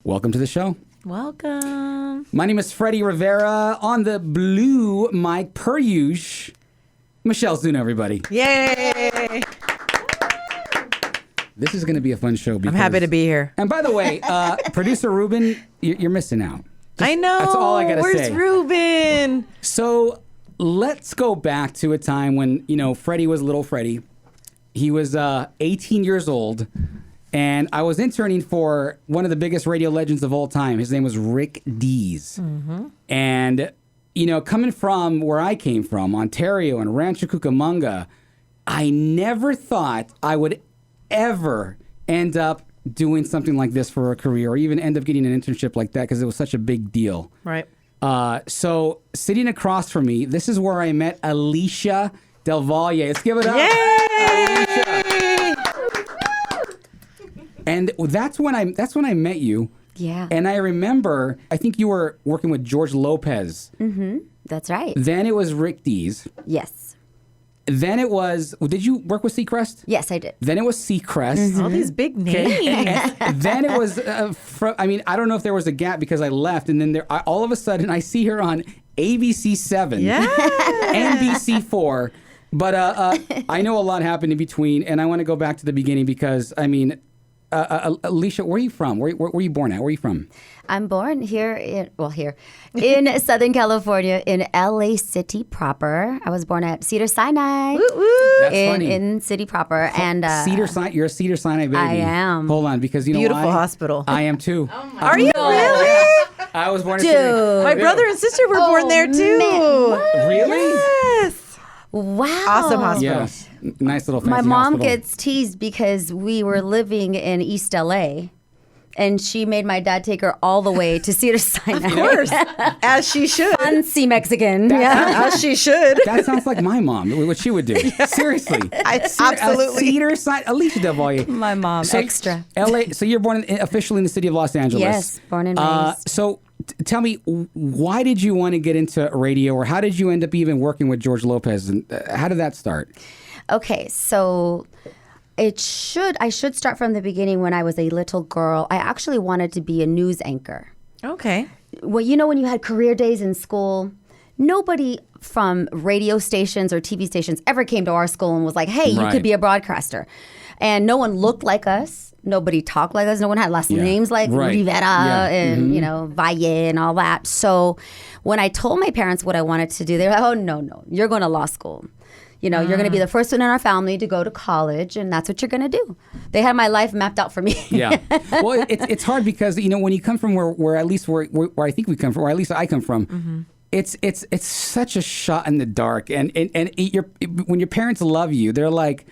Welcome to the show. Welcome. My name is Freddie Rivera. On the blue mic, per usual, Michelle Zuna, everybody. Yay! This is going to be a fun show. I'm happy to be here. And by the way, producer Ruben, you're missing out. I know. That's all I got to say. Where's Ruben? So let's go back to a time when, Freddie was little Freddie. He was 18 years old. And I was interning for one of the biggest radio legends of all time. His name was Rick Dees. Mm-hmm. And, coming from where I came from, Ontario and Rancho Cucamonga, I never thought I would ever end up doing something like this for a career or even end up getting an internship like that because it was such a big deal. Right. So sitting across from me, this is where I met Alysha Del Valle. Let's give it up. Yay! Alysha. And that's when I met you. Yeah. And I remember, I think you were working with George Lopez. Mm-hmm. That's right. Then it was Rick Dees. Yes. Then it was, did you work with Seacrest? Yes, I did. Then it was Seacrest. Mm-hmm. All these big names. And then it was, I don't know if there was a gap because I left. And then all of a sudden I see her on ABC 7. Yeah. NBC 4. But I know a lot happened in between. And I want to go back to the beginning because, Alysha, where are you from? Where were you born at? Where are you from? I'm born here in Southern California, in LA City proper. I was born at Cedar Sinai. Woo, woo. That's funny. In city proper. And Cedar Sinai, you're a Cedar Sinai baby. I am. Hold on, because you know Beautiful why? hospital. I am too. Are you really? I was born in Dude. Cedar. My brother and sister were born there too. Man, what? Really? Yes. Wow. Awesome hospital. Yes. Nice little fancy My mom hospital. gets teased because we were living in East LA. And she made my dad take her all the way to Cedar Sinai. Of course. As she should. Fancy Mexican. As she should. That sounds like my mom, what she would do. Seriously. Absolutely. Cedar Sinai, Alysha Del Valle. My mom, extra. LA, so you're born officially in the city of Los Angeles. Yes, born and raised. So tell me, why did you want to get into radio, or how did you end up even working with George Lopez? And how did that start? Okay, so I should start from the beginning. When I was a little girl, I actually wanted to be a news anchor. Okay. Well, when you had career days in school, nobody from radio stations or TV stations ever came to our school and was like, hey, you could be a broadcaster. And no one looked like us. Nobody talked like us. No one had last names like Rivera and, Valle and all that. So when I told my parents what I wanted to do, they were like, oh, no, you're going to law school. You're going to be the first one in our family to go to college, and that's what you're going to do. They had my life mapped out for me. Yeah. Well, it's hard because, when you come from where at least where I think we come from, or at least I come from, mm-hmm. it's such a shot in the dark. And when your parents love you, they're like,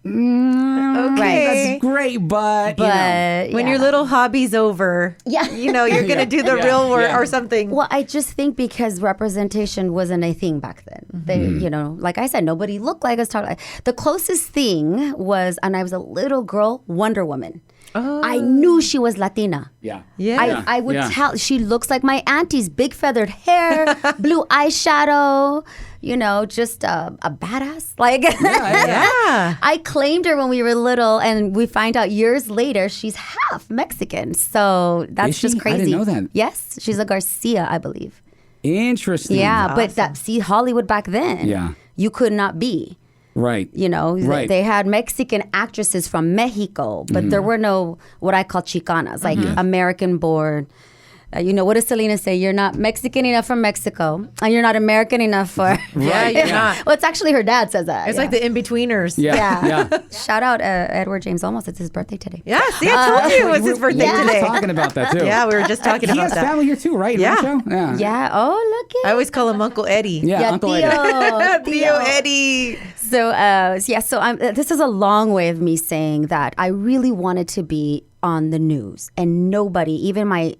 okay, that's great, but when your little hobby's over, you're going to do the real work or something. Well, I just think because representation wasn't a thing back then. They, like I said, nobody looked like us. The closest thing was, and I was a little girl, Wonder Woman. Oh. I knew she was Latina. Yeah. I would tell. She looks like my auntie's, big feathered hair, blue eyeshadow. Just a badass. Like, I claimed her when we were little, and we find out years later she's half Mexican. So that's just crazy. I didn't know that. Yes, she's a Garcia, I believe. Interesting. Yeah, awesome. But Hollywood back then. You could not be. Right. They had Mexican actresses from Mexico, but there were no what I call Chicanas, like American born. What does Selena say? You're not Mexican enough for Mexico, and you're not American enough for... You're not. Well, it's actually her dad says that. It's like the in-betweeners. Yeah. Shout out Edward James Olmos. It's his birthday today. Yeah, see, I told you it was his birthday today. We were talking about that, too. Yeah, we were just talking about that. He has family here, too, right? Yeah. Yeah. Oh, look at... I always call him Uncle Eddie. Yeah, Uncle Eddie. Theo Eddie. So, this is a long way of me saying that I really wanted to be on the news, and nobody, even my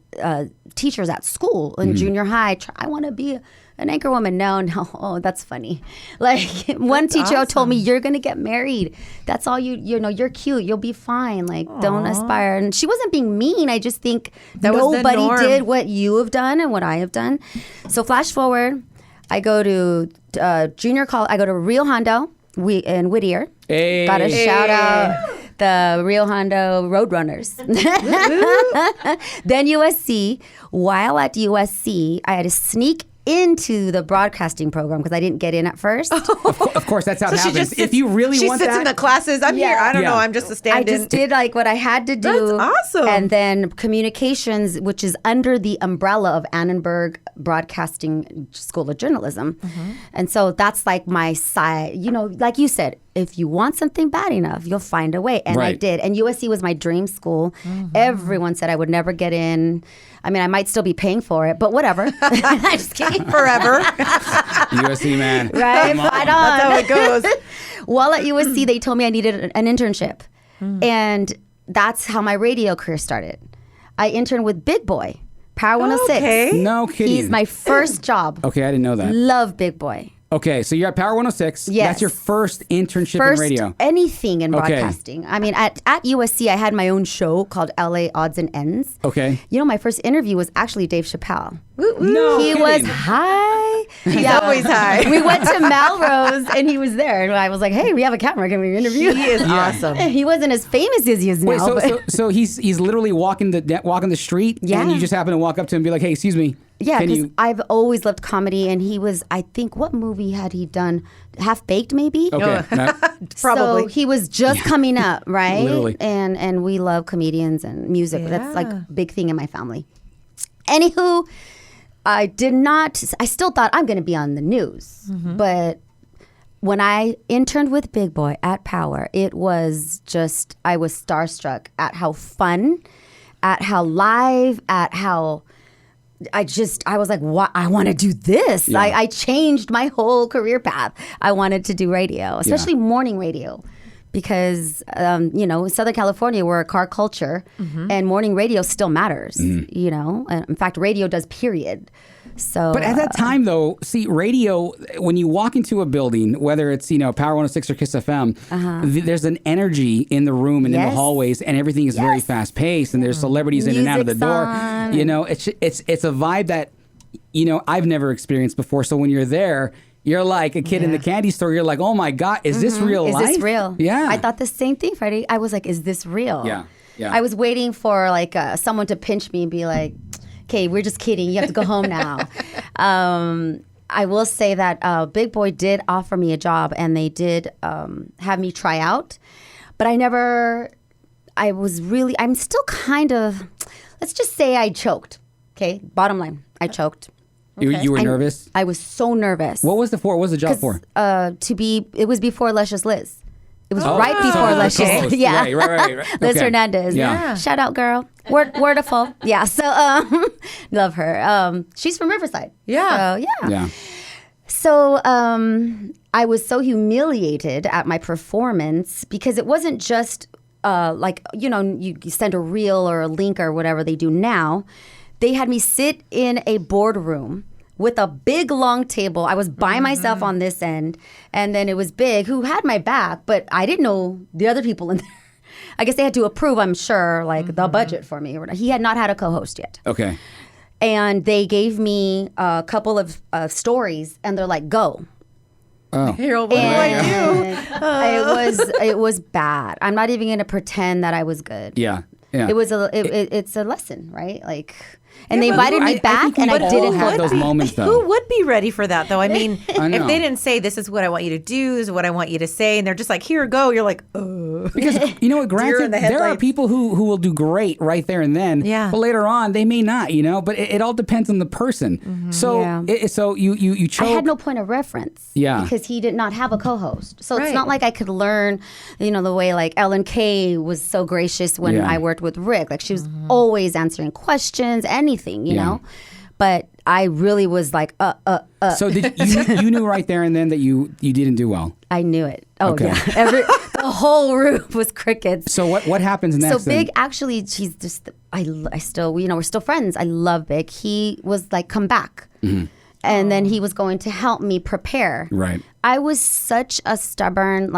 teachers at school in junior high, I want to be an anchor woman. No, oh, that's funny. Like one teacher told me, you're going to get married. That's all you're cute. You'll be fine. Like, don't aspire. And she wasn't being mean. I just think nobody did what you have done and what I have done. So flash forward, I go to junior college. I go to Rio Hondo in Whittier. Hey. Got a shout out. the Rio Hondo Roadrunners. Then USC. While at USC, I had to sneak into the broadcasting program because I didn't get in at first. Of course, that's how it happens. If you really want that. She sits in the classes. I'm here. I don't know. I'm just a stand-in. I just did like what I had to do. That's awesome. And then communications, which is under the umbrella of Annenberg Broadcasting School of Journalism. And so that's like my side, like you said, if you want something bad enough, you'll find a way. And I did. And USC was my dream school. Everyone said I would never get in. I mean, I might still be paying for it, but whatever. I'm just kidding. Forever. USC, man. Right? Right on. That's how it goes. While at USC, they told me I needed an internship. And that's how my radio career started. I interned with Big Boy, Power 106. Okay. No kidding. He's my first job. Okay, I didn't know that. Love Big Boy. Okay, so you're at Power 106. Yes. That's your first internship in radio. Anything in Okay. broadcasting. I mean, at USC, I had my own show called LA Odds and Ends. Okay. My first interview was actually Dave Chappelle. No He kidding. was high. He's always high. We went to Melrose and he was there. And I was like, hey, we have a camera. Can we interview? He is awesome. He wasn't as famous as he is now. Wait, so he's literally walking the street, Yeah. and you just happen to walk up to him and be like, "Hey, excuse me." Yeah, can because you? I've always loved comedy, and he was, I think, what movie had he done? Half Baked, maybe? Okay. No. Probably. So he was just coming up, right? Literally. And we love comedians and music. That's like Yeah. a big thing in my family. Anywho, I still thought I'm going to be on the news. But when I interned with Big Boy at Power, it was just, I was starstruck at how fun, at how live, at how... I was like, what? I want to do this. Yeah. I changed my whole career path. I wanted to do radio, especially morning radio, because, in Southern California, we're a car culture and morning radio still matters, In fact, radio does, period. So, But at that time, though, see, radio, when you walk into a building, whether it's, Power 106 or KIIS FM, there's an energy in the room and in the Yes. hallways, and everything is very fast paced, and there's celebrities in and out of the Music's door. on. It's a vibe that, I've never experienced before. So when you're there, you're like a kid in the candy store. You're like, oh my God, is this real life? Is this real? Yeah. I thought the same thing, Freddie. I was like, is this real? Yeah. Yeah. I was waiting for like someone to pinch me and be like, okay, we're just kidding. You have to go home now. I will say that Big Boy did offer me a job, and they did have me try out. But I'm still kind of, let's just say I choked. Okay, bottom line, I choked. You were nervous? I was so nervous. What was the job for? It was before Luscious Liz. It was Oh, right before so Luscious. close. Yeah. Right. Liz Okay. Hernandez. Yeah. Shout out, girl. Wonderful. Yeah. So, love her. She's from Riverside. Yeah. So, yeah. Yeah. So, I was so humiliated at my performance because it wasn't just you send a reel or a link or whatever they do now. They had me sit in a boardroom with a big long table. I was by myself on this end, and then it was Big, who had my back, but I didn't know the other people in there. I guess they had to approve, I'm sure, the budget for me. He had not had a co-host yet. Okay. And they gave me a couple of stories, and they're like, go. Oh. Harold, what do I do? It was bad. I'm not even going to pretend that I was good. Yeah. Yeah. It's a lesson, right? And they invited me back, and I all didn't have those moments, though. Who would be ready for that, though? I mean, I know. if they didn't say, this is what I want you to do, this is what I want you to say, and they're just like, here, go, you're like, oh. Because, what, Deer granted, in the there are headlights. people who will do great right there and then. Yeah. But later on, they may not, but it all depends on the person. So, Yeah. so you choke. I had no point of reference. Yeah. Because he did not have a co-host. So Right. it's not like I could learn, the way Ellen Kay was so gracious when Yeah. I worked with Rick. She was always answering questions, anything, you Yeah. know. But I really was like, So you knew right there and then that you didn't do well. I knew it. Oh, Okay. yeah. The whole room was crickets. So what happens next? So Big, actually, she's just, I still, we're still friends. I love Big. He was like, come back. Mm-hmm. And then he was going to help me prepare. Right. I was such a stubborn,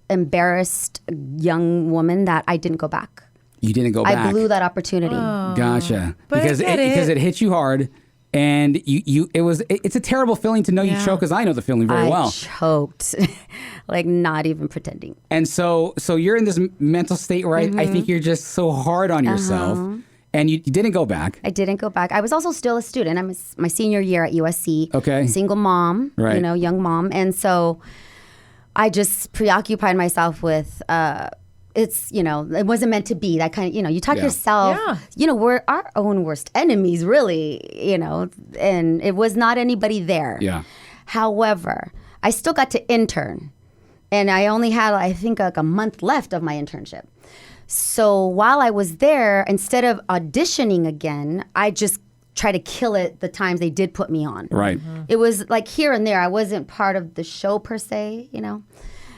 embarrassed young woman that I didn't go back. You didn't go back. I blew that opportunity. Gotcha. But I Because get because it. it hit you hard. And it's a terrible feeling to know you choke, because I know the feeling very well. I choked, like not even pretending. And so you're in this mental state, right? I think you're just so hard on yourself. And you didn't go back. I didn't go back. I was also still a student. I'm my senior year at USC. Okay. Single mom, right. Young mom. And so I just preoccupied myself with, it wasn't meant to be. That kind of, you talk yourself, we're our own worst enemies, really, and it was not anybody there. Yeah. However, I still got to intern. And I only had, I think, like a month left of my internship. So while I was there, instead of auditioning again, I just tried to kill it the times they did put me on. Right. It was like here and there. I wasn't part of the show per se, and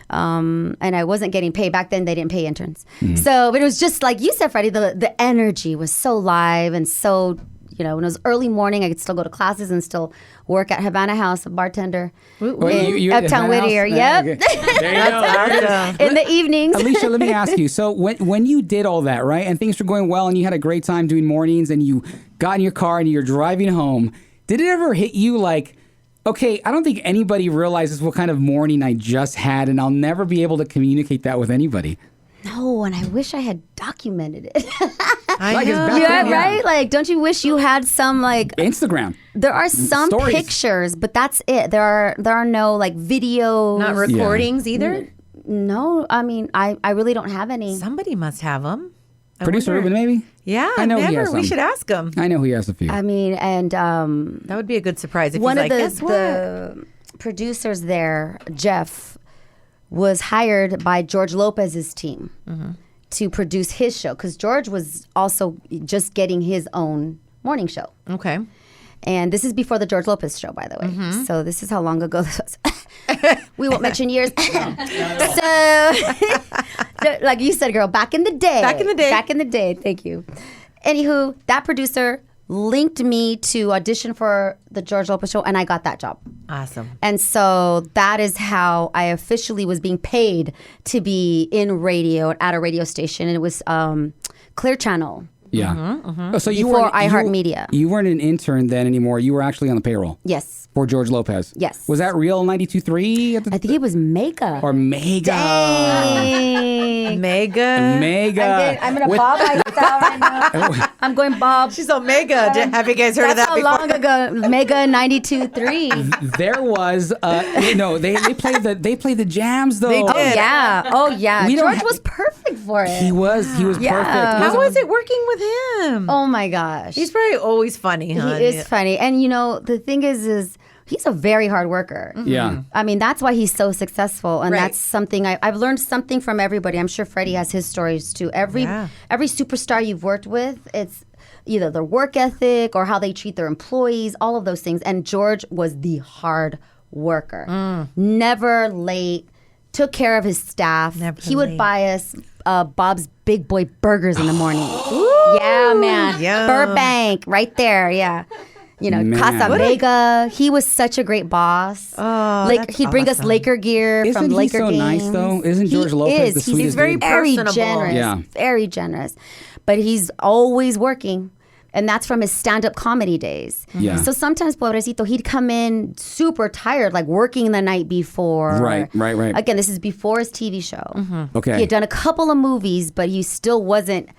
I wasn't getting paid. Back then, they didn't pay interns. So but it was just like you said, Freddie, the energy was so live and so, when it was early morning, I could still go to classes and still work at Havana House, a bartender in Uptown Whittier. Yep. Okay. There you go. In the evenings. Alysha, let me ask you. So when you did all that, right, and things were going well and you had a great time doing mornings and you got in your car and you're driving home, did it ever hit you like, okay, I don't think anybody realizes what kind of morning I just had and I'll never be able to communicate that with anybody? No, and I wish I had documented it. I know. Yeah, right? Like, don't you wish you had some, like... Instagram. There are some Stories. pictures, but that's it. There are no, like, videos. Not recordings either? No, I mean, I really don't have any. Somebody must have them. Producer Ruben, maybe? Yeah, I know he has never. We some. should ask him. I know he has a few. I mean, and... that would be a good surprise if one he's of like, guess what? the producers there, Jeff, was hired by George Lopez's team to produce his show, because George was also just getting his own morning show. Okay. And this is before the George Lopez show, by the way. So this is how long ago this was. We won't mention years. So, like you said, girl, back in the day. Back in the day. Back in the day. Thank you. Anywho, that producer linked me to audition for the George Lopez show, and I got that job. Awesome. And so that is how I officially was being paid to be in radio at a radio station. And it was Clear Channel. Yeah. So you Before weren't iHeartMedia. You weren't an intern then anymore. You were actually on the payroll. Yes. For George Lopez. Yes. Was that real 92.3 at the I think it was Mega. or Mega? Dang. Mega. I'm gonna bob like that right now. I'm going bob. She's Omega. Have you guys heard of That's that how before? long ago. Mega 92.3. There was, they played the jams though. They Oh did. yeah. Oh yeah. We don't George ha- was perfect for it. He was Yeah. perfect. How was it working with him? Oh my gosh. He's probably always funny, huh? He is funny. And the thing is he's a very hard worker. Yeah. I mean, that's why he's so successful. And Right. that's something I've learned something from everybody. I'm sure Freddie has his stories too. Every superstar you've worked with, it's either their work ethic or how they treat their employees, all of those things. And George was the hard worker. Never late, took care of his staff. Never he would late. buy us Bob's Big Boy Burgers in the morning. Yeah, man. Yum. Burbank, right there. Yeah. Man. Casa Vega. He was such a great boss. Oh, that's he'd bring us awesome. Laker gear Isn't from he Laker so games. nice, though? Isn't George He Lopez is. the sweetest He's very dude? very personable. generous. Yeah. Very generous. But he's always working. And that's from his stand-up comedy days. Yeah. So sometimes, pobrecito, he'd come in super tired, like working the night before. Right. Again, this is before his TV show. Okay. He had done a couple of movies, but he still wasn't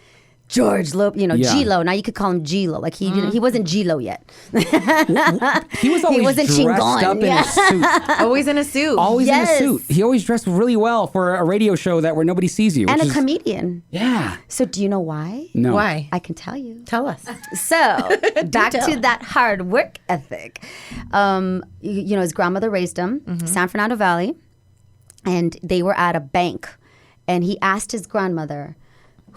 George Lopez, G-Lo. Now you could call him G-Lo. Like he wasn't G-Lo yet. He was always wasn't dressed Chingon. up in a suit. Always in a suit. Always in a Yes. suit. He always dressed really well for a radio show where nobody sees you. And which a is- comedian. Yeah. So do you know why? No. Why? I can tell you. Tell us. So back to that hard work ethic. His grandmother raised him, San Fernando Valley, and they were at a bank, and he asked his grandmother,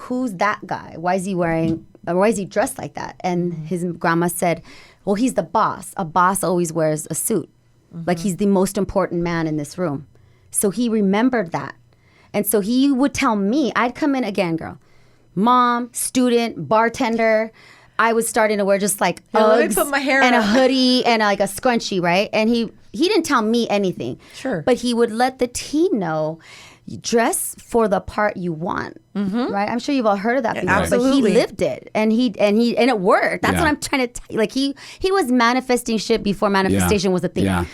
"Who's that guy? Why is he dressed like that?" And his grandma said, "Well, he's the boss. A boss always wears a suit. Like he's the most important man in this room." So he remembered that. And so he would tell me, I'd come in again, girl, mom, student, bartender. I was starting to wear just like let me Uggs put my hair and a up. hoodie and like a scrunchie, right? And he didn't tell me anything. Sure. But he would let the teen know, dress for the part you want. right? I'm sure you've all heard of that before, Absolutely. but he lived it, and it worked. That's what I'm trying to tell you. Like he was manifesting shit before manifestation was a thing. Yeah.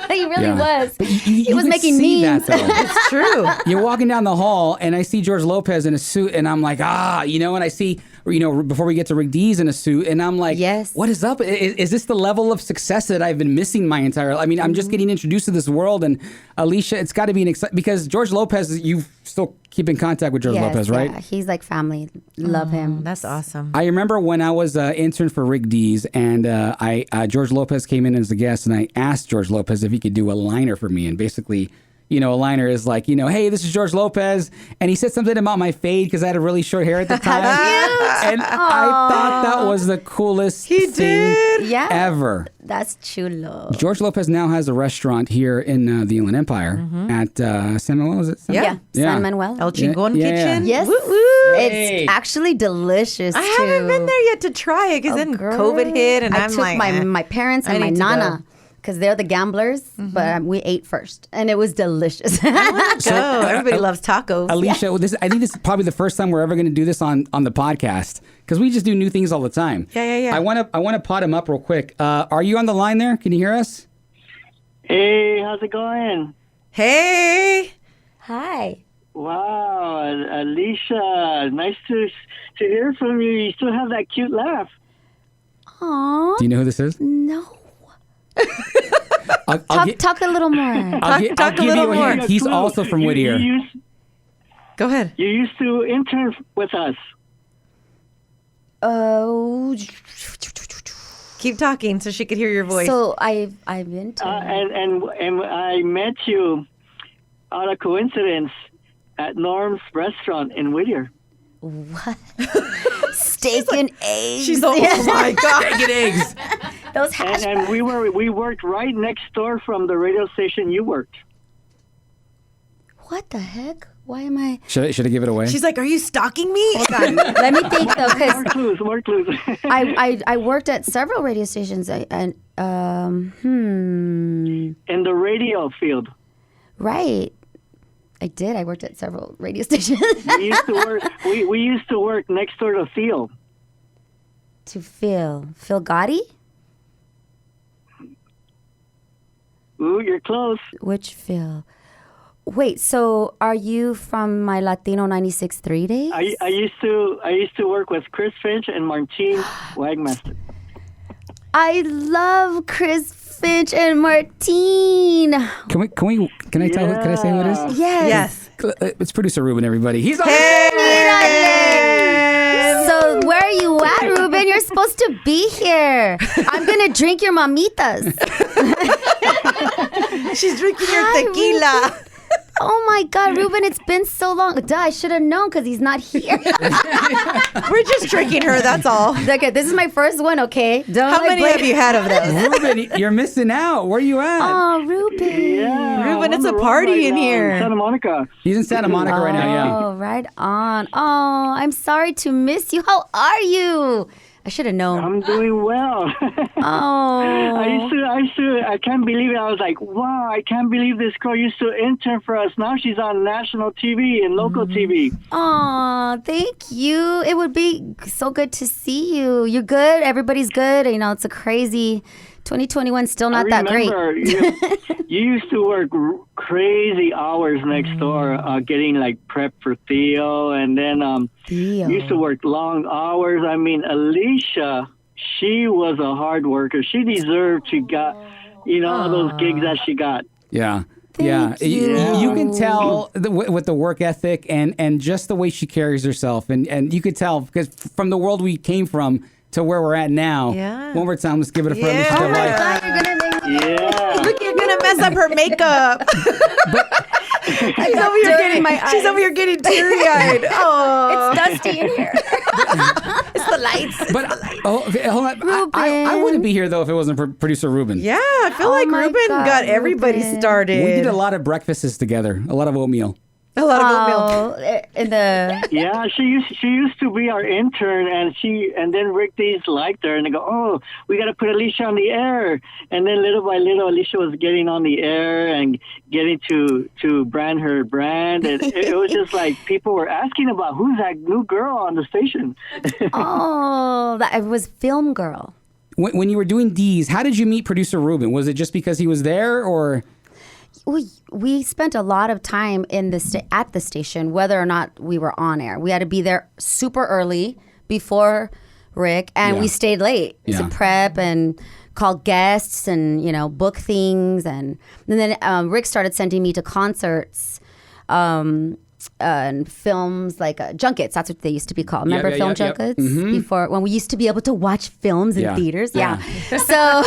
He really was. But He was can making see memes. that, though. It's true. You're walking down the hall, and I see George Lopez in a suit, and I'm like, and I see, before we get to Rick Dees in a suit, and I'm like, yes. What is up? Is this the level of success that I've been missing my entire life? I mean, I'm just getting introduced to this world, and Alysha, it's got to be an exciting, because George Lopez, you still keep in contact with George Lopez, right? Yeah, he's like family. Love him. That's awesome. I remember when I was intern for Rick Dees, and George Lopez came in as a guest, and I asked George Lopez if he could do a liner for me, and basically, a liner is like, hey, this is George Lopez, and he said something about my fade because I had a really short hair at the time, and I thought that was the coolest thing ever. That's chulo. George Lopez now has a restaurant here in the Inland Empire at San Manuel. Is it? San Manuel. El Chingon Kitchen. Yes. Woo woo. It's actually delicious. I haven't been there yet to try it because then COVID hit, and I I'm took like, my parents and my need to nana. Because they're the gamblers, but we ate first, and it was delicious. Everybody loves tacos. Alysha, I think this is probably the first time we're ever going to do this on the podcast, because we just do new things all the time. Yeah. I want to pot him up real quick. Are you on the line there? Can you hear us? Hey, how's it going? Hey. Hi. Wow, Alysha, nice to hear from you. You still have that cute laugh. Aww. Do you know who this is? No. I'll talk a little more. I'll give a little you a more. hint. He's also from Whittier. Go ahead. You used to intern with us. Oh. Keep talking so she could hear your voice. So I've been to. And I met you out of coincidence at Norm's restaurant in Whittier. What? Steak and eggs. She's like, oh my God. Steak and eggs. Those hash And we worked right next door from the radio station you worked. What the heck? Why am I? Should I give it away? She's like, are you stalking me? Hold on. Let me think though, because More clues. I worked at several radio stations. In the radio field. Right. I did. I worked at several radio stations. We used to work next door to Phil. To Phil Gotti? Ooh, you're close. Which Phil? Wait, so are you from my Latino 96.3 days? I used to work with Chris Finch and Martine Wagmaster. I love Chris Finch and Martine. Can I say who it is? Yes. It's producer Ruben, everybody. He's on So where are you at, Ruben? You're supposed to be here. I'm gonna drink your mamitas. She's drinking your tequila. Ruben. Oh my God, Ruben, it's been so long. Duh, I should have known because he's not here. We're just tricking her, that's all. Okay, this is my first one, okay? How many have you had of those? Ruben, you're missing out. Where are you at? Oh, Ruben. Yeah, Ruben, I'm it's on a the party road right in now here. Santa Monica. He's in Santa Monica right now, yeah. Oh, right on. Oh, I'm sorry to miss you. How are you? I should have known. I'm doing well. Oh. I can't believe it. I was like, wow, I can't believe this girl used to intern for us. Now she's on national TV and local TV. Oh, thank you. It would be so good to see you. You're good. Everybody's good. You know, it's a crazy 2021. Still not that great. You used to work crazy hours next door, getting like prep for Theo, and then you used to work long hours. I mean, Alysha, she was a hard worker. She deserved to got, all those gigs that she got. Yeah. Thank you. You can tell with the work ethic and just the way she carries herself. And you could tell because from the world we came from to where we're at now. Yeah. One more time, let's give it a for Yeah. Alysha Del Oh my Valle. God, you're going to make me. Yeah. Look, you're going to mess up her makeup. She's over here getting teary-eyed. Oh, It's dusty in here. it's the lights. But okay, hold on. I wouldn't be here though if it wasn't for producer Ruben. Yeah, I feel like my Ruben God, got everybody Ruben. started. We did a lot of breakfasts together, a lot of oatmeal. A lot of oatmeal. In the Yeah, she used to be our intern, and then Rick Dees liked her, and they go, oh, we got to put Alysha on the air, and then little by little, Alysha was getting on the air and getting to brand her brand, and it was just like people were asking about who's that new girl on the station. it was Film Girl. When you were doing Dees, how did you meet producer Ruben? Was it just because he was there, or? We spent a lot of time at the station, whether or not we were on air. We had to be there super early before Rick, and we stayed late to prep and call guests and book things. And then Rick started sending me to concerts and films like junkets. That's what they used to be called. Remember film junkets? Mm-hmm. Before, when we used to be able to watch films in theaters. Yeah. So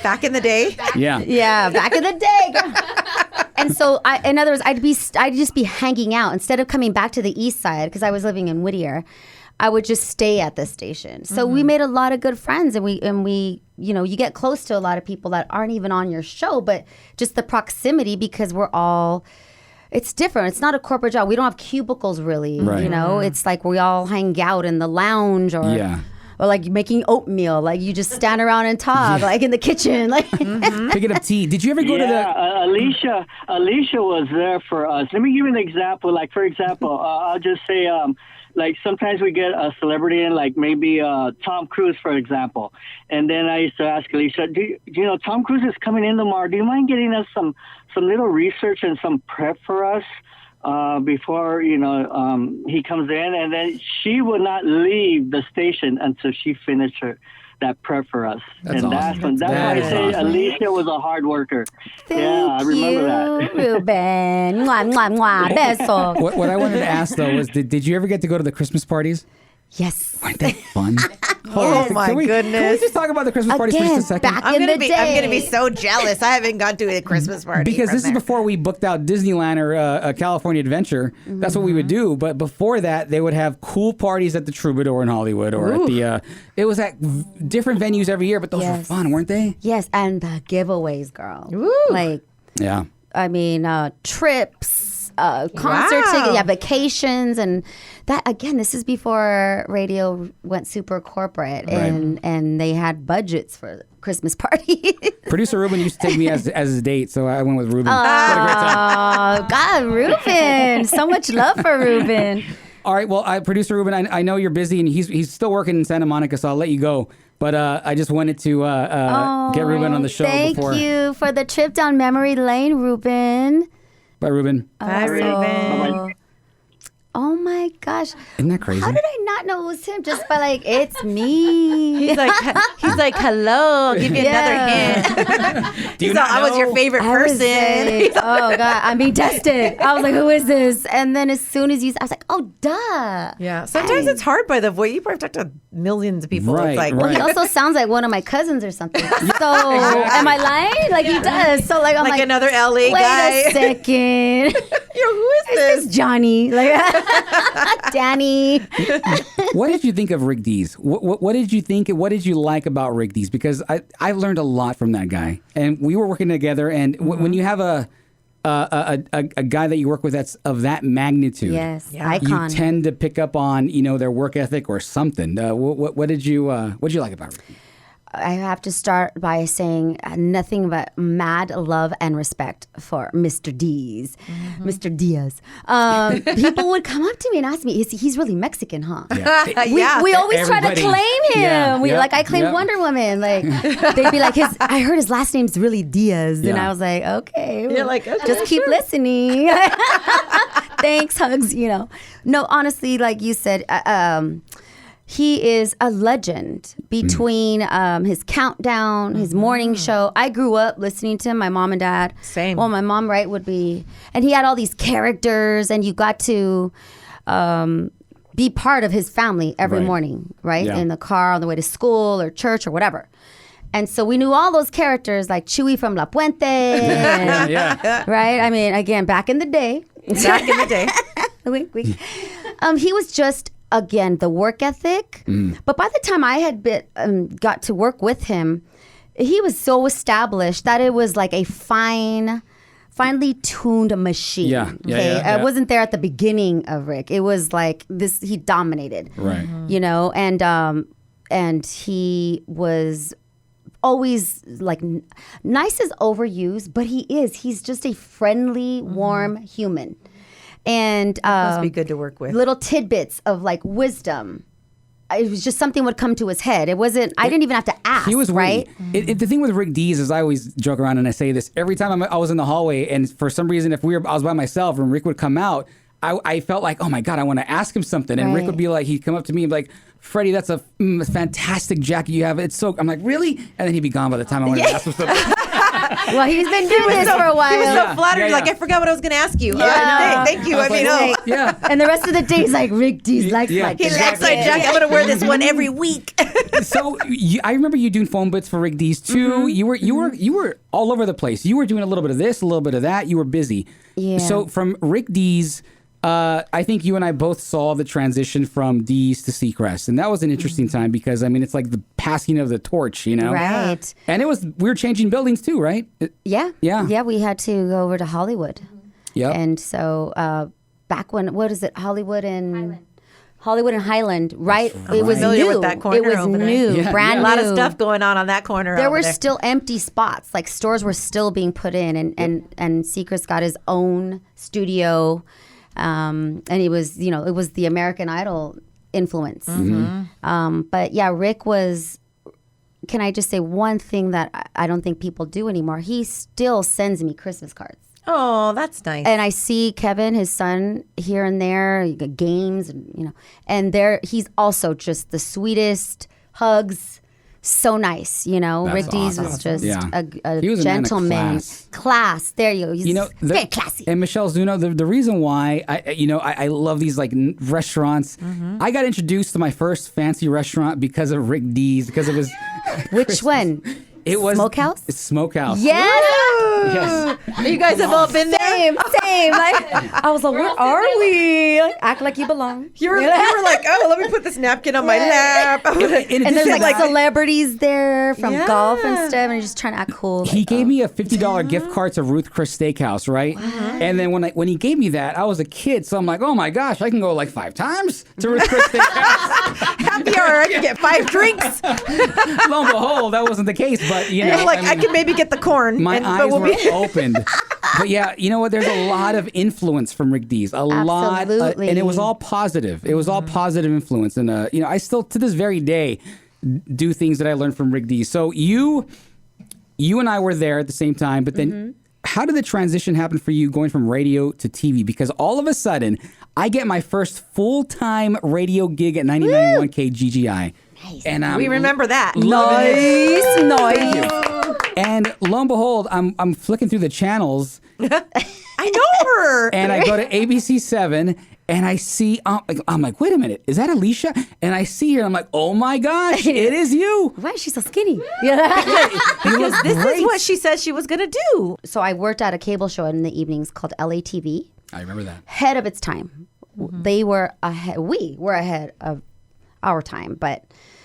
back in the day. Yeah, back in the day. And so, in other words, I'd just be hanging out instead of coming back to the east side because I was living in Whittier. I would just stay at the station. So we made a lot of good friends, and we you get close to a lot of people that aren't even on your show, but just the proximity because we're all. It's different. It's not a corporate job. We don't have cubicles really. Right. It's like we all hang out in the lounge or like making oatmeal. Like you just stand around and talk, like in the kitchen, like picking up tea. Did you ever go to the? Alysha was there for us. Let me give you an example. Like for example, I'll just say, like sometimes we get a celebrity in, like maybe Tom Cruise, for example. And then I used to ask Alysha, do you know Tom Cruise is coming in tomorrow? Do you mind getting us some little research and some prep for us before he comes in? And then she would not leave the station until she finished that prep for us. That's awesome. That's why I say Alysha was a hard worker. I remember that. Ruben. Mwah, mwah, mwah. Beso. What I wanted to ask though was, did you ever get to go to the Christmas parties? Yes. Weren't they fun? Oh my goodness. Can we just talk about the Christmas parties for just a second? I'm going to be so jealous. I haven't gone to a Christmas party. Because this is before we booked out Disneyland or a California Adventure. That's what we would do. But before that, they would have cool parties at the Troubadour in Hollywood or at the, it was at different venues every year, but those were fun, weren't they? Yes. And the giveaways, girl. Ooh. Like, I mean, trips. Concert tickets, vacations, and that again. This is before radio went super corporate, and they had budgets for Christmas parties. Producer Ruben used to take me as his date, so I went with Ruben. Oh God, Ruben! So much love for Ruben. All right, well, Producer Ruben, I know you're busy, and he's still working in Santa Monica, so I'll let you go. But I just wanted to get Ruben on the show. Thank you for the trip down memory lane, Ruben. Bye, Ruben. Bye, Ruben. Oh my gosh! Isn't that crazy? How did I not know it was him? Just by like, it's me. He's like, hello. I'll give you another hint. Do you know? I was your favorite person. Oh God, I'm being tested. I was like, who is this? And then as soon as I was like, oh duh. Yeah. Sometimes it's hard by the voice. You probably talk to millions of people. Right, it's like, well, he also sounds like one of my cousins or something. So am I lying? Like he does. So like I'm like another LA guy. Wait a second. Who is this? It's Johnny. Like. Danny. What did you think of Rick Dees? What did you think? What did you like about Rick Dees? Because I learned a lot from that guy, and we were working together. And when you have a guy that you work with that's of that magnitude, icon, you tend to pick up on their work ethic or something. What did you like about Rick Dees? I have to start by saying nothing but mad love and respect for Mr. Dees, Mr. Diaz. People would come up to me and ask me, he's really Mexican, huh? Yeah. We always try to claim him. Yeah. I claim Wonder Woman. Like they'd be like, I heard his last name's really Diaz. And I was like, okay. You're like, okay, just keep listening. Thanks, hugs, No, honestly, like you said, he is a legend between his countdown, his morning show. I grew up listening to him, my mom and dad. Same. Well, my mom, would be. And he had all these characters, and you got to be part of his family every morning, right? Yeah. In the car on the way to school or church or whatever. And so we knew all those characters, like Chewy from La Puente. Right? I mean, again, back in the day. Wink, wink. He was just... Again, the work ethic. But by the time I had got to work with him, he was so established that it was like a fine finely tuned machine. Yeah. I wasn't there at the beginning of Rick. It was like this. He dominated. Right. You know, and he was always like nice is overused, but he's just a friendly, warm human. And must be good to work with. Little tidbits of like wisdom. It was just something would come to his head. It wasn't. I didn't even have to ask. He was right. The thing with Rick Dees is I always joke around and I say this every time I was in the hallway, and for some reason, if I was by myself and Rick would come out, I felt like, oh my God, I want to ask him something, and Rick would be like, he'd come up to me and be like, Freddie, that's a fantastic jacket you have. It's so. I'm like, really? And then he'd be gone by the time I wanted to ask him something. Well, he's been doing this for a while. He was so flattered. Like, I forgot what I was going to ask you. Thank you. Yeah. And the rest of the day, he's like, Rick Dees likes my He likes my jacket. I'm going to wear this one every week. So I remember you doing phone bits for Rick Dees too. You were all over the place. You were doing a little bit of this, a little bit of that. You were busy. Yeah. So from Rick Dees, I think you and I both saw the transition from Dees to Seacrest, and that was an interesting time because I mean it's like the passing of the torch, you know. Right. And we were changing buildings too, right? Yeah. Yeah. We had to go over to Hollywood. Yeah. And so back when Hollywood and Highland, right? It was familiar new. with that corner It was over there. new, brand A new. lot of stuff going on that corner. There over were there. still empty spots. Like stores were still being put in, and Seacrest got his own studio, and it was the American Idol influence. But yeah, Rick was. Can I just say one thing that I don't think people do anymore? He still sends me Christmas cards. Oh, that's nice. And I see Kevin, his son, here and there, games, and he's also just the sweetest hugs. So nice, That's Rick Dees awesome. was just He was a man of gentleman. class. There you go. He's very classy. And Michelle Zuno, the reason why I love these like restaurants. I got introduced to my first fancy restaurant because of Rick Dees, because it was Which one? It was Smokehouse. Smokehouse. Yes. You guys have all been there. Same. I was like, where are we? Act like you belong. You were like, oh, let me put this napkin on my lap. And there's like celebrities there from golf and stuff, and you're just trying to act cool. He gave me a $50 gift card to Ruth Chris Steakhouse, right? And then when he gave me that, I was a kid, so I'm like, oh my gosh, I can go like 5 times to Ruth Chris Steakhouse. Happy hour, I can get 5 drinks. Lo and behold, that wasn't the case, but I can maybe get the corn. My eyes were opened. But yeah, you know what? There's a lot of influence from Rick Dees. A lot. And it was all positive. It was all positive influence. And, I still, to this very day, do things that I learned from Rick Dees. So you and I were there at the same time, but then how did the transition happen for you going from radio to TV? Because all of a sudden, I get my first full-time radio gig at 99.1 KGGI. Nice. And we remember that. Nice. And lo and behold, I'm flicking through the channels. I know her. And I go to ABC7 and I see, I'm like, wait a minute, is that Alysha? And I see her and I'm like, oh my gosh, it is you. Why is she so skinny? Because this is what she said she was going to do. So I worked at a cable show in the evenings called LATV. I remember that. Head of its time. They were ahead. We were ahead of our time,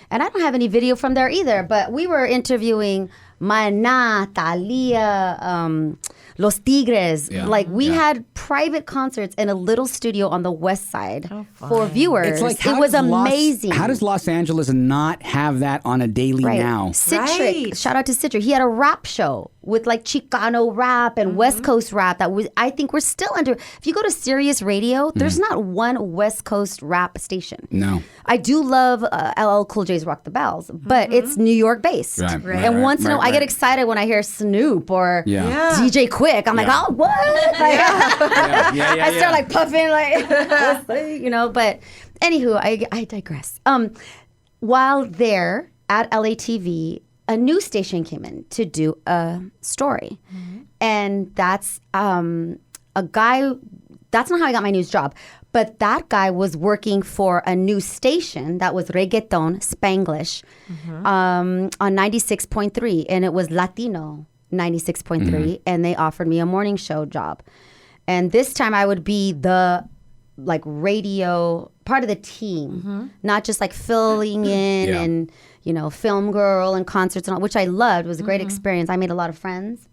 and I don't have any video from there either, but we were interviewing Maná, Thalia, Los Tigres. We had private concerts in a little studio on the west side for viewers. It's like, it was amazing. How does Los Angeles not have that on a daily now? Citric, shout out to Citric. He had a rap show with like Chicano rap and West Coast rap that was, I think we're still under. If you go to Sirius Radio, there's not one West Coast rap station. No. I do love LL Cool J's Rock the Bells, but it's New York based. And once in a while, I get excited when I hear Snoop or DJ Quick. I'm like, oh, what? I start like puffing, but anywho, I digress. While there at LATV, a news station came in to do a story. And that's a guy, that's not how I got my news job. But that guy was working for a news station that was reggaeton, Spanglish, on 96.3. And it was Latino 96.3. And they offered me a morning show job. And this time I would be the radio part of the team, not just like filling in and, film girl and concerts and all, which I loved. It was a great experience. I made a lot of friends.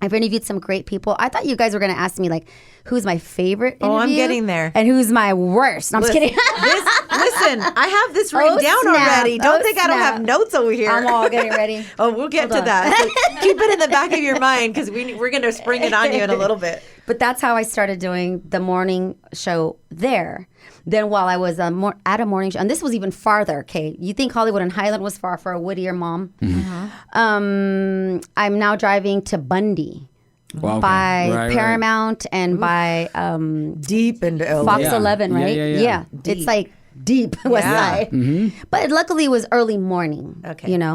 I've interviewed some great people. I thought you guys were going to ask me, like, who's my favorite interview? Oh, I'm getting there. And who's my worst? No, I'm just kidding. Listen, I have this written down already. Don't think I don't have notes over here. I'm all getting ready. Oh, we'll get to that. So keep it in the back of your mind because we're going to spring it on you in a little bit. But that's how I started doing the morning show there. Then while I was at a morning show, and this was even farther, okay? You think Hollywood and Highland was far for a Whittier mom. I'm now driving to Bundy. Wow, okay. By Paramount and by deep into LA. Fox 11, right? Yeah. It's like deep West Side. But luckily it was early morning,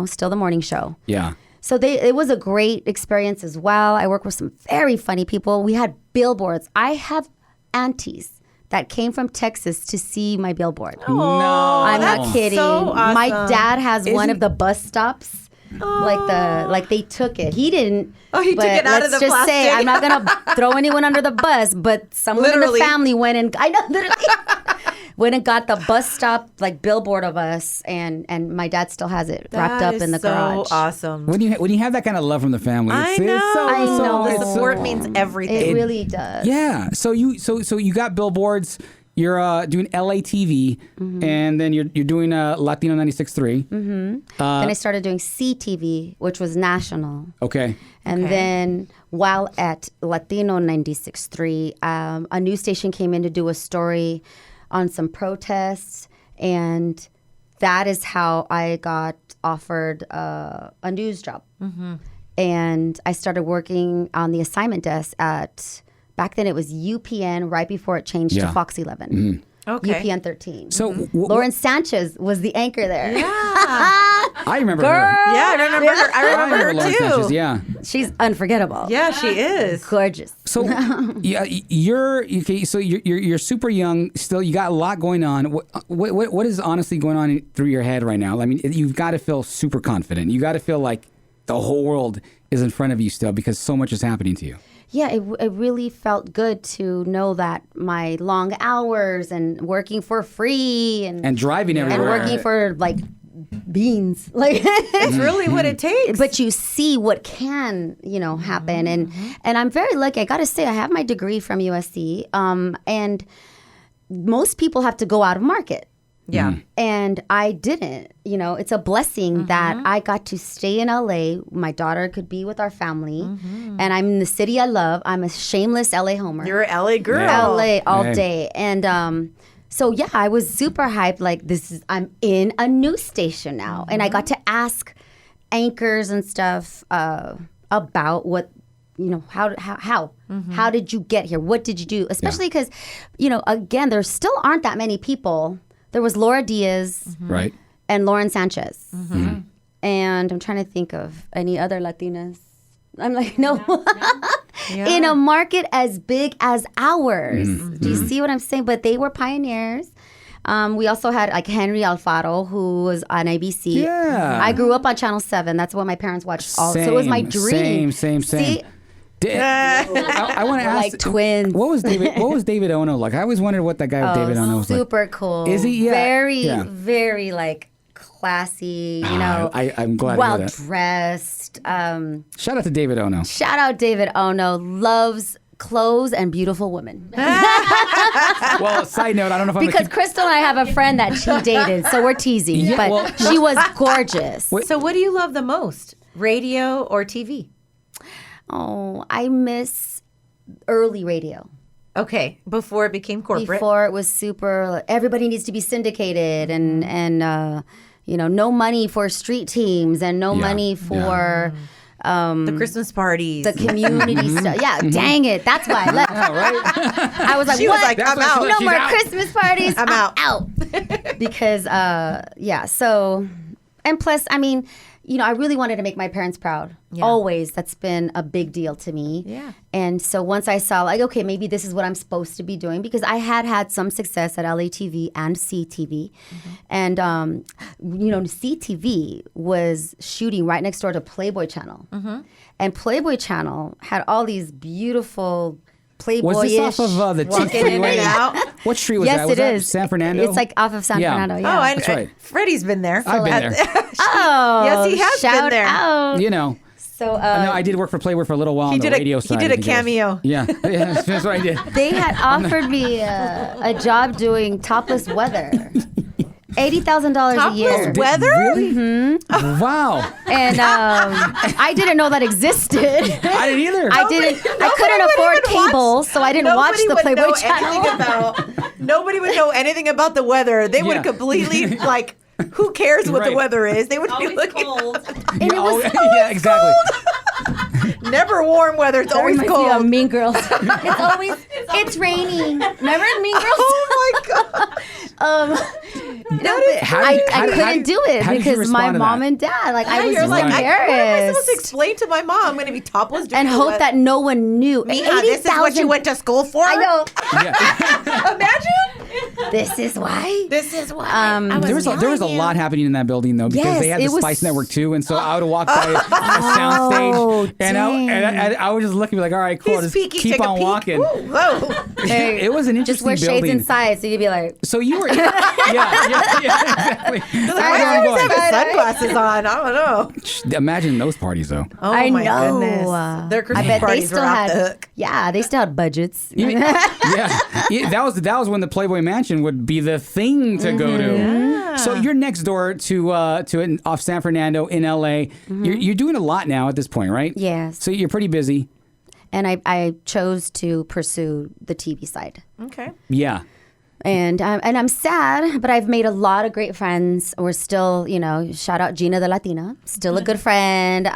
still the morning show. Yeah. So it was a great experience as well. I worked with some very funny people. We had billboards. I have aunties that came from Texas to see my billboard. Oh, I'm not kidding. So awesome. My dad has one of the bus stops. Like they took it. He didn't. Oh, he took it out of the Let's just plastic. say I'm not gonna throw anyone under the bus, but someone in the family went and went and got the bus stop like billboard of us, and my dad still has it wrapped up in the garage. So awesome. When you have that kind of love from the family, I know. The support means everything. It really does. Yeah. So you got billboards. You're doing LATV, and then you're doing Latino 96.3. Then I started doing CTV, which was national. Okay. And then while at Latino 96.3, a news station came in to do a story on some protests, and that is how I got offered a news job. And I started working on the assignment desk at... Back then it was UPN right before it changed to Fox 11. Okay. UPN 13. So Lauren Sanchez was the anchor there. Yeah. I remember her. Yeah, I remember her. I remember her Lauren too. Sanchez, yeah. She's unforgettable. Yeah, she is. Gorgeous. So you're super young still. You got a lot going on. What is honestly going on through your head right now? I mean, you've got to feel super confident. You got to feel like the whole world is in front of you still because so much is happening to you. Yeah, it really felt good to know that my long hours and working for free and driving everywhere and working for like beans, like it's really what it takes. But you see what can happen, and I'm very lucky. I got to say, I have my degree from USC, and most people have to go out of market. Yeah. And I didn't. It's a blessing that I got to stay in LA. My daughter could be with our family. And I'm in the city I love. I'm a shameless LA homer. You're an LA girl. LA all day. And so, yeah, I was super hyped. Like, I'm in a news station now. And I got to ask anchors and stuff about what, how did you get here? What did you do? Especially because, again, there still aren't that many people. There was Laura Diaz, right, and Lauren Sanchez, and I'm trying to think of any other Latinas. I'm like, no, in a market as big as ours. Do you see what I'm saying? But they were pioneers. We also had like Henry Alfaro, who was on ABC. Yeah, I grew up on Channel 7. That's what my parents watched. So it was my dream. Same. See? I want to ask, like twins. What was David Ono like? I always wondered what that guy with David Ono was like. Super cool. Is he? Yeah. Very like classy. I'm glad. Well dressed. Shout out to David Ono. Shout out David Ono. Loves clothes and beautiful women. Well, side note, I don't know if because Crystal and I have a friend that she dated, so we're teasing. But she was gorgeous. So what do you love the most, radio or TV? Oh, I miss early radio. Okay, before it became corporate. Before it was super, everybody needs to be syndicated and no money for street teams and no money for the Christmas parties. The community stuff. Yeah, dang it. That's why I left. Right? I was like, she what? Was like, I'm out. No more Christmas parties. I'm out. Because, so, and plus, I mean, I really wanted to make my parents proud. Yeah. Always. That's been a big deal to me. Yeah. And so once I saw, like, okay, maybe this is what I'm supposed to be doing, because I had some success at LATV and CTV. And, CTV was shooting right next door to Playboy Channel. And Playboy Channel had all these beautiful Playboy-ish. Was this off of the T freeway? What street was that? Yes, Was it that is. San Fernando? It's like off of San Fernando. Yeah. Oh, that's right. Freddie's been there. I've been there. Oh, yes, he has shout been there. Out. So no, I did work for Playboy for a little while on the radio side. He did a cameo. Yeah, that's what I did. They had offered me a job doing topless weather. $80,000 a year. Weather? Really? Mm-hmm. Wow. And I didn't know that existed. I didn't either. I couldn't afford cable, so I didn't watch the Playboy channel. Nobody would know anything about the weather. They would completely like. Who cares what the weather is? They would be looking cold. And it was yeah, exactly. Never warm weather. It's always cold. Mean Girls. It's raining. Remember Mean Girls? Oh my god. I couldn't do it because my mom and dad, I was like, embarrassed. what am I supposed to explain to my mom? I'm going to be topless and hope that no one knew. This is what you went to school for? I know. Yeah. Imagine. This is why. There was a lot happening in that building though, because they had the Spice Network too, and so I would walk by a soundstage, and I would just look and be like, all right, cool, just keep on walking. It was an interesting just wear building. Shades inside, so you'd be like. So you were, yeah, exactly. I always have sunglasses on. I don't know. Imagine those parties though. Oh I my know. goodness. Their Christmas parties were off the hook. Yeah, they still had budgets. That was when the Playboy Mansion would be the thing to go to. Yeah. So you're next door to off San Fernando in LA. You're doing a lot now at this point, right? Yes. So you're pretty busy. And I chose to pursue the TV side. Okay. Yeah. And I'm sad, but I've made a lot of great friends. We're still, shout out Gina the Latina, still a good friend.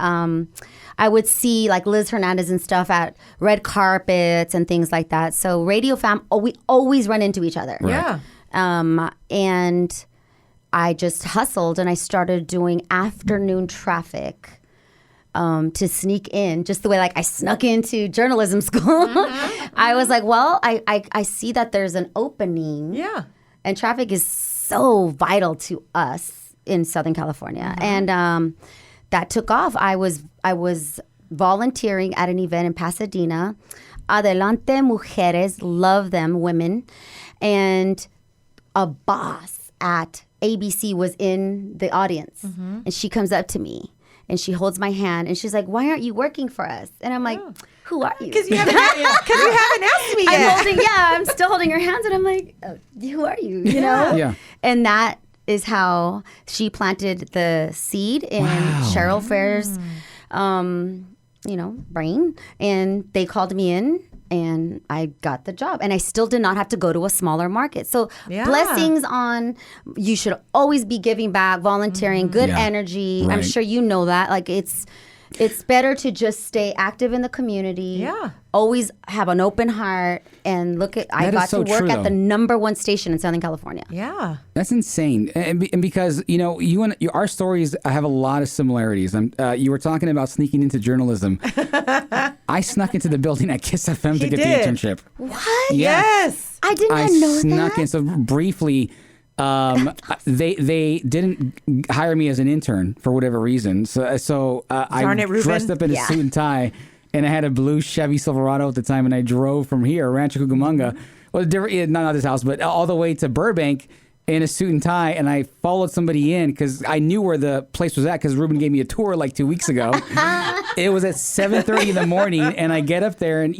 I would see like Liz Hernandez and stuff at red carpets and things like that. So radio fam, we always run into each other. Right. Yeah. And I just hustled and I started doing afternoon traffic. To sneak in, just the way I snuck into journalism school. I was like, well, I see that there's an opening. Yeah. And traffic is so vital to us in Southern California. And that took off. I was volunteering at an event in Pasadena. Adelante Mujeres, love them, women. And a boss at ABC was in the audience. And she comes up to me. And she holds my hand and she's like, why aren't you working for us? And I'm like, who are you? Because you haven't asked me yet. I'm still holding her hands and I'm like, oh, who are you? You know? Yeah. And that is how she planted the seed in Cheryl Fair's, brain. And they called me in. And I got the job. And I still did not have to go to a smaller market. So blessings on, you should always be giving back, volunteering, good energy. Right. I'm sure you know that. It's better to just stay active in the community. Yeah. Always have an open heart and I got to work at the #1 station in Southern California. Yeah. That's insane. And because, you and our stories have a lot of similarities. You were talking about sneaking into journalism. I snuck into the building at KIIS FM to get the internship. What? Yes. I did not know that. I snuck in. So briefly, they didn't hire me as an intern for whatever reason. So I dressed up in a suit and tie, and I had a blue Chevy Silverado at the time, and I drove from here, Rancho Cucamonga, not this house, but all the way to Burbank in a suit and tie, and I followed somebody in because I knew where the place was at because Ruben gave me a tour like 2 weeks ago. It was at 7:30 in the morning, and I get up there, and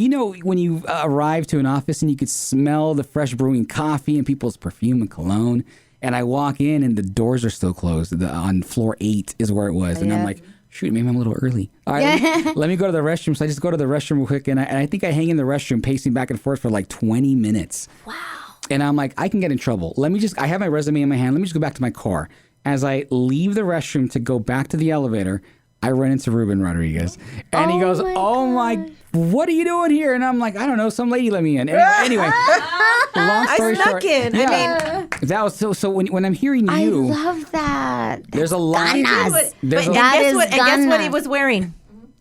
when you arrive to an office and you could smell the fresh brewing coffee and people's perfume and cologne, and I walk in and the doors are still closed. On floor 8 is where it was, and I'm like, shoot, maybe I'm a little early. All right, let me go to the restroom. So I just go to the restroom real quick, and I think I hang in the restroom pacing back and forth for like 20 minutes. Wow. And I'm like, I can get in trouble. I have my resume in my hand. Let me just go back to my car. As I leave the restroom to go back to the elevator, I run into Ruben Rodriguez. And he goes, what are you doing here? And I'm like, I don't know. Some lady let me in. Anyway, long story short. I snuck in. Yeah, that was so when I'm hearing you. I love that. There's a lot. Ganas. Guess what he was wearing?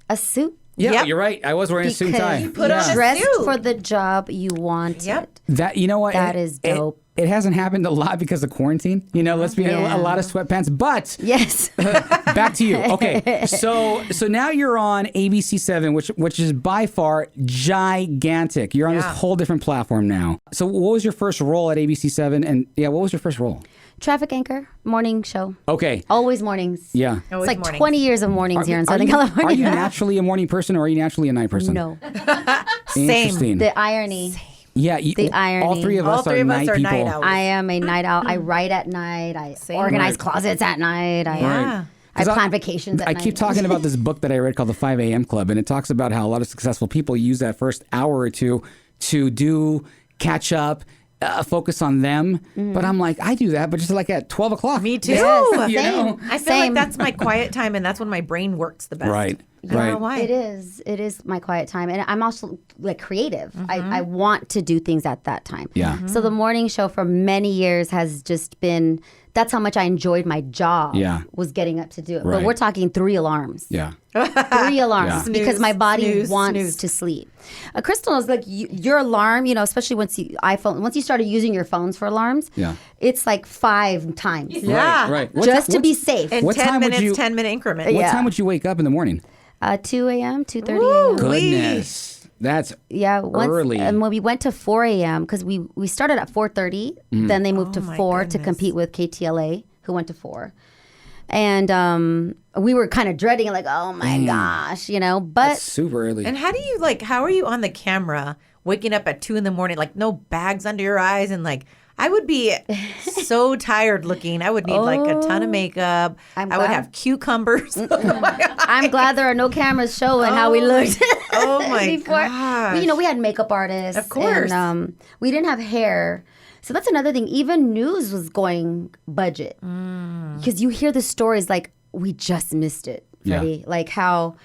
A suit. Yeah, you're right. I was wearing a suit and tie. You put on a dressed suit for the job you wanted. Yep. That That is dope. It hasn't happened a lot because of quarantine. Let's be a lot of sweatpants. But yes, back to you. Okay, so now you're on ABC7, which is by far gigantic. You're on this whole different platform now. So what was your first role at ABC7? And what was your first role? Traffic anchor, morning show. Okay. Always mornings. Yeah. It's like 20 years of mornings here in Southern California. Are you naturally a morning person or are you naturally a night person? No. Interesting. The irony. Yeah, the irony. All three of us are night people. Night owls. I am a night owl. I write at night. I organize closets at night. I plan vacations at night. I keep talking about this book that I read called The 5 a.m. Club, and it talks about how a lot of successful people use that first hour or two to catch up, focus on them. But I'm like, I do that, but just like at 12 o'clock. Me too. Yes, you know? I feel like that's my quiet time, and that's when my brain works the best. Right. I don't know why. It is my quiet time, and I'm also like creative. I want to do things at that time. Yeah. So the morning show for many years has just been. That's how much I enjoyed my job. Yeah. Was getting up to do it. Right. But we're talking 3 alarms. Yeah. 3 alarms Yeah. because my body wants snooze. to sleep. Crystal is like your alarm. Especially once you started using your phones for alarms. Yeah. It's like 5 times. Yeah. Right. Just to be safe. In What 10 time would minutes, you- 10-minute increment. What Yeah. time would you wake up in the morning? 2 a.m., 2:30 a.m. Goodness. That's early. And when we went to 4 a.m. because we started at 4:30, then they moved to my 4 to goodness. compete with KTLA, who went to 4. And we were kind of dreading it, like, oh my gosh, But That's super early. And how are you on the camera waking up at 2 a.m, like no bags under your eyes and like, I would be so tired looking. I would need like a ton of makeup. I would glad. have cucumbers. I'm glad there are no cameras showing how we looked. Oh my before. gosh. We had makeup artists. Of course. And we didn't have hair. So that's another thing. Even news was going budget. Because you hear the stories like, we just missed it, Freddie. Yeah. Like how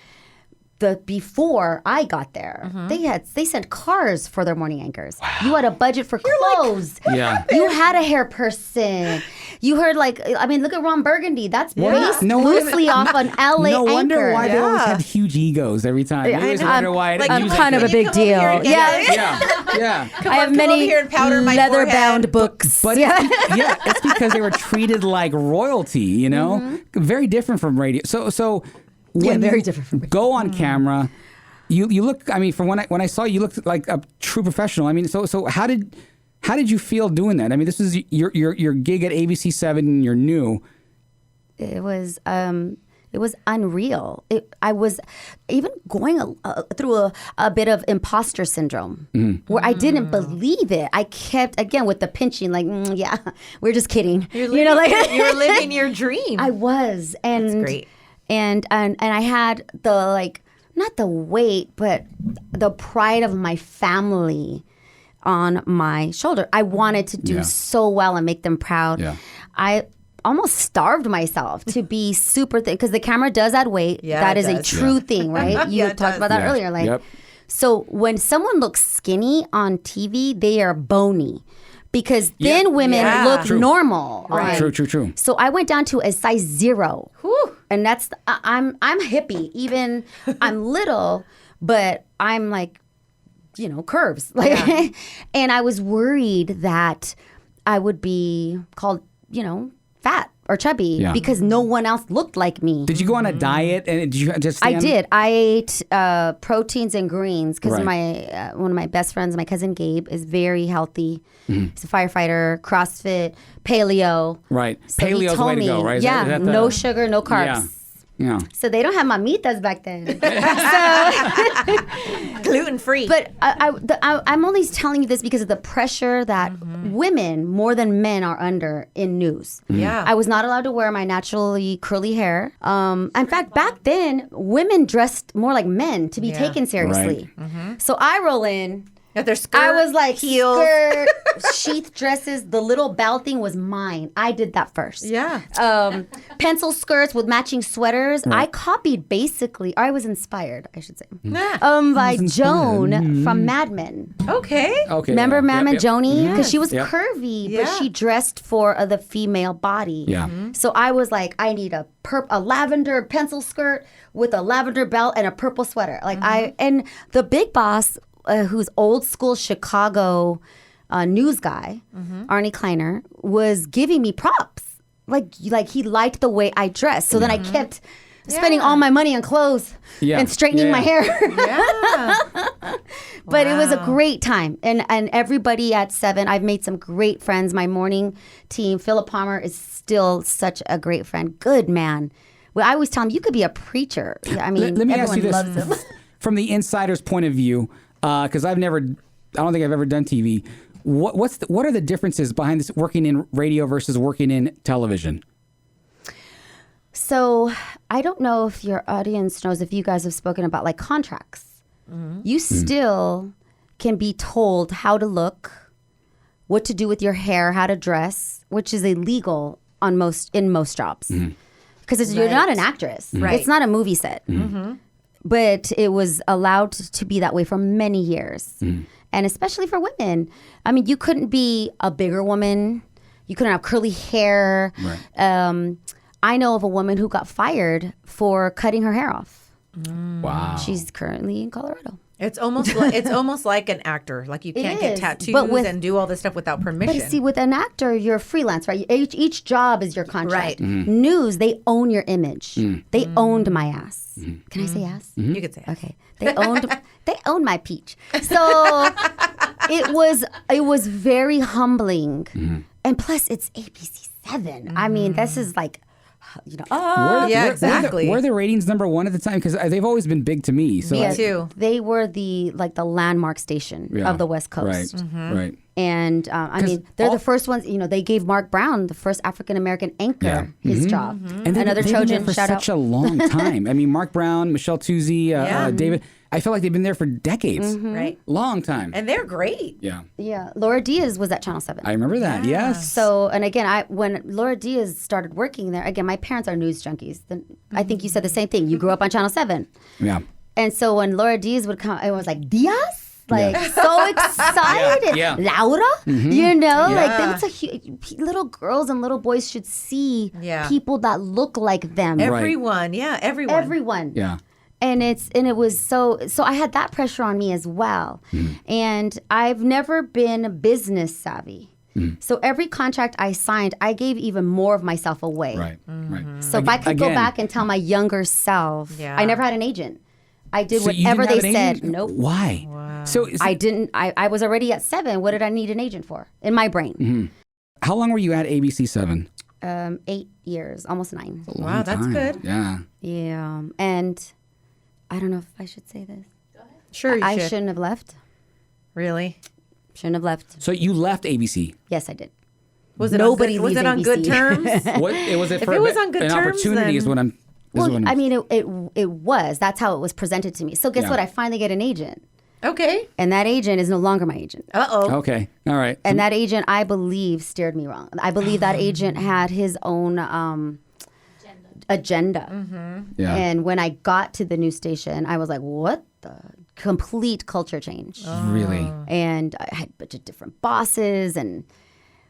before I got there, they sent cars for their morning anchors. Wow. You had a budget for clothes. Yeah. You had a hair person. You heard look at Ron Burgundy. That's based loosely off an LA No wonder anchor. why they always had huge egos every time. I always wonder why. Like, I'm kind of a big deal. Yeah. I have many powder my leather-bound forehead. books. But it's because they were treated like royalty, Very different from radio. So when very you different from radio. go on camera, you look. I mean, from when I saw you, looked like a true professional. I mean, so how did you feel doing that? I mean, this is your gig at ABC7, and you're new. It was unreal. I was even going through a bit of imposter syndrome where I didn't believe it. I kept, again, with the pinching, like, we're just kidding. You were living your dream. I was. And, That's great. And I had the, not the weight, but the pride of my family on my shoulder. I wanted to do so well and make them proud. Yeah. I almost starved myself to be super thin because the camera does add weight. Yeah, that it is a does. true thing, right? You it talked does. about that Yeah. earlier. Yep. So when someone looks skinny on TV, they are bony because thin women look True. normal. Right. True. So I went down to a size 0. Whew. And that's I'm hippie. Even I'm little, but I'm like, curves. And I was worried that I would be called, fat or chubby because no one else looked like me. Did you go on a diet and did you just? Stay I on- did. I ate proteins and greens because Right. my one of my best friends, my cousin Gabe, is very healthy. He's a firefighter, CrossFit, paleo. Right. So he Paleo's the told way to me, go, right? Is Yeah, that the- no sugar, no carbs. Yeah. So they don't have mamitas back then. Gluten free. But I'm only telling you this because of the pressure that women more than men are under in news. Yeah. I was not allowed to wear my naturally curly hair. In fact, back then, women dressed more like men to be taken seriously. So I roll in. Their skirt, I was like, heels. skirt, sheath dresses, the little bell thing was mine. I did that first. Yeah. Pencil skirts with matching sweaters. I copied basically, or I was inspired, I should say, Nah. by Joan from Mad Men. Okay. Okay. Remember yeah. Mad Men, Yep. Joni? Because she was Yep. curvy, Yeah. but she dressed for the female body. Yeah. So I was like, I need a lavender pencil skirt with a lavender belt and a purple sweater. And the big boss, who's old school Chicago news guy, Arnie Kleiner, was giving me props. Like he liked the way I dressed. So then I kept spending all my money on clothes and straightening my hair. Yeah. But it was a Wow. great time. And everybody at 7, I've made some great friends. My morning team, Philip Palmer, is still such a great friend. Good man. Well, I always tell him, you could be a preacher. I mean, Let me ask you everyone this loves him. from the insider's point of view, because I don't think I've ever done TV. What are the differences behind this working in radio versus working in television? So I don't know if your audience knows, if you guys have spoken about like contracts. You still can be told how to look, what to do with your hair, how to dress, which is illegal in most jobs. Because you're not an actress. Right. It's not a movie set. But it was allowed to be that way for many years. And especially for women. I mean, you couldn't be a bigger woman. You couldn't have curly hair. Right. I know of a woman who got fired for cutting her hair off. Wow. She's currently in Colorado. It's almost like an actor. Like you can't get is, tattoos but and do all this stuff without permission. But see, with an actor, you're freelance, right? Each job is your contract. Right. News, they own your image. They owned my ass. Can I say ass? You could say it. Okay. They owned my peach. So it was very humbling. And plus it's ABC 7. I mean, this is like, exactly. Were the ratings number one at the time? Because they've always been big to me. So Me too. They were the landmark station of the West Coast. Right. And I mean, they're the first ones. They gave Mark Brown, the first African American anchor, his job. And Another they've Trojan. been there for Shout such out. a long time. I mean, Mark Brown, Michelle Tuzzi, Yeah. David. I feel like they've been there for decades. Right. Long time. And they're great. Yeah. Yeah, Laura Diaz was at Channel 7. I remember that. Yes. So, and again, when Laura Diaz started working there, again, my parents are news junkies. I think you said the same thing. You grew up on Channel 7. Yeah. And so when Laura Diaz would come, I was like, Diaz? Like, so excited. Yeah. Laura? Like, that's little girls and little boys should see Yeah. people that look like them. Everyone. Yeah, everyone. Everyone. Yeah. And it was so I had that pressure on me as well. And I've never been business savvy. So every contract I signed, I gave even more of myself away. Right. Right. So if I could go Again. back and tell my younger self, Yeah. I never had an agent. I did So you whatever didn't they have an said. agent? Nope. Why? Wow. So I didn't. I was already at 7. What did I need an agent for? In my brain. how long were you at ABC 7? 8 years, almost 9. A long Wow, that's time. good. Yeah. Yeah. And I don't know if I should say this. Sure, you I should. shouldn't have left. Really? Shouldn't have left. So you left ABC. Yes, I did. Was it Nobody on good, was leaves it on good ABC. terms? What it was it If for it was on good an terms, opportunity is then- what I'm. Well, I mean, it was. That's how it was presented to me. So guess Yeah. what? I finally get an agent. Okay. And that agent is no longer my agent. Uh-oh. Okay. All right. And that agent, I believe, steered me wrong. I believe that agent had his own agenda. Yeah. And when I got to the news station, I was like, what the? Complete culture change. Really. And I had a bunch of different bosses. And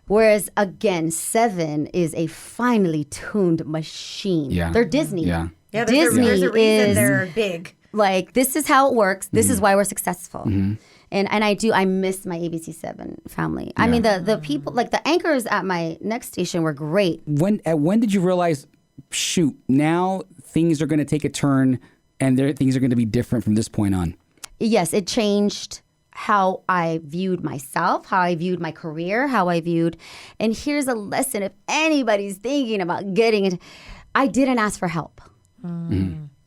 whereas, again, 7 is a finely tuned machine. Yeah. They're Disney. Yeah. Yeah, Disney there's a reason is they're big. like, this is how it works. This is why we're successful. And I miss my ABC 7 family. I mean, the people, like the anchors at my next station were great. When did you realize, shoot, now things are going to take a turn and things are going to be different from this point on? Yes, it changed how I viewed myself, how I viewed my career, how I viewed. And here's a lesson if anybody's thinking about getting it. I didn't ask for help.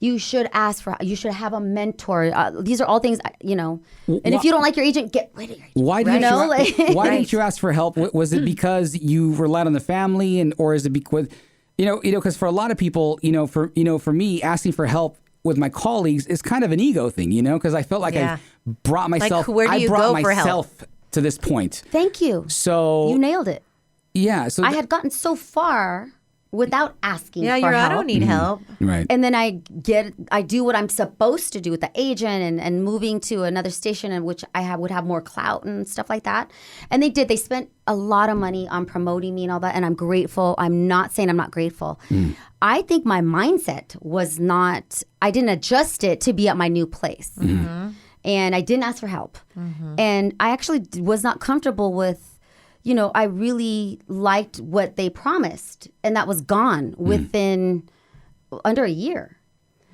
You should you should have a mentor. These are all things, And if you don't like your agent, get rid of your agent. Why didn't why Right. didn't you ask for help? Was it because you relied on the family, or is it because because for a lot of people, for me, asking for help with my colleagues is kind of an ego thing, because I felt like Yeah. I brought myself. where do you I brought go for help? myself to this point. Thank you. So You nailed it. yeah, so I had gotten so far without asking Yeah, for help. I don't need help. right. And then I do what I'm supposed to do with the agent and moving to another station in which I would have more clout and stuff like that. And they did. They spent a lot of money on promoting me and all that. And I'm grateful. I'm not saying I'm not grateful. I think my mindset was not, I didn't adjust it to be at my new place. And I didn't ask for help. And I actually was not comfortable with, I really liked what they promised, and that was gone within under a year.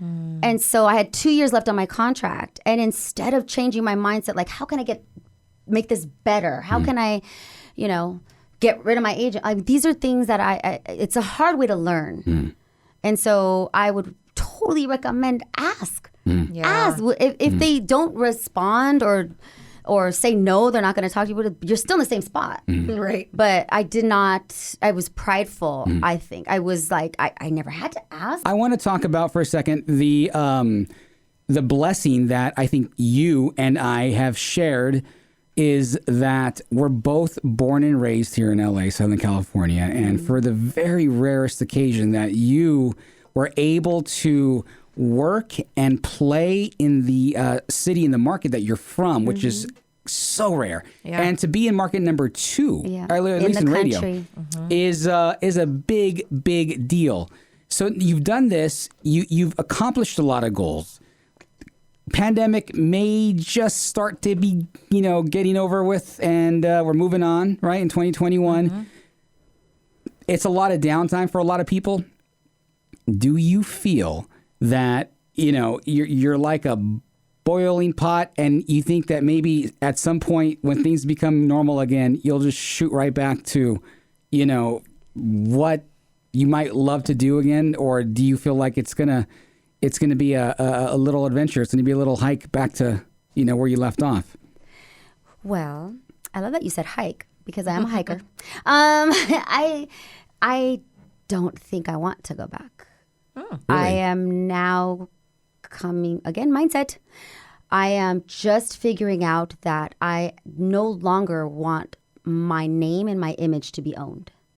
And so I had 2 years left on my contract. And instead of changing my mindset, like, how can I make this better? How can I, get rid of my agent? These are things that it's a hard way to learn. And so I would totally recommend ask. Ask. If they don't respond or say no, they're not going to talk to you, you're still in the same spot. Right. But I was prideful, I think. I was like, I never had to ask. I want to talk about for a second the blessing that I think you and I have shared is that we're both born and raised here in LA, Southern California. And for the very rarest occasion that you were able to work and play in the city, in the market that you're from, which is so rare. Yeah. And to be in market number 2, at least in radio, is a big, big deal. So you've done this. You've accomplished a lot of goals. Pandemic may just start to be, getting over with, and we're moving on, right, in 2021. It's a lot of downtime for a lot of people. Do you feel that, you're like a boiling pot, and you think that maybe at some point when things become normal again, you'll just shoot right back to, what you might love to do again? Or do you feel like it's gonna be a little adventure? It's gonna be a little hike back to, where you left off? Well, I love that you said hike, because I am a hiker. I don't think I want to go back. Oh, really? I am now coming, again, mindset. I am just figuring out that I no longer want my name and my image to be owned.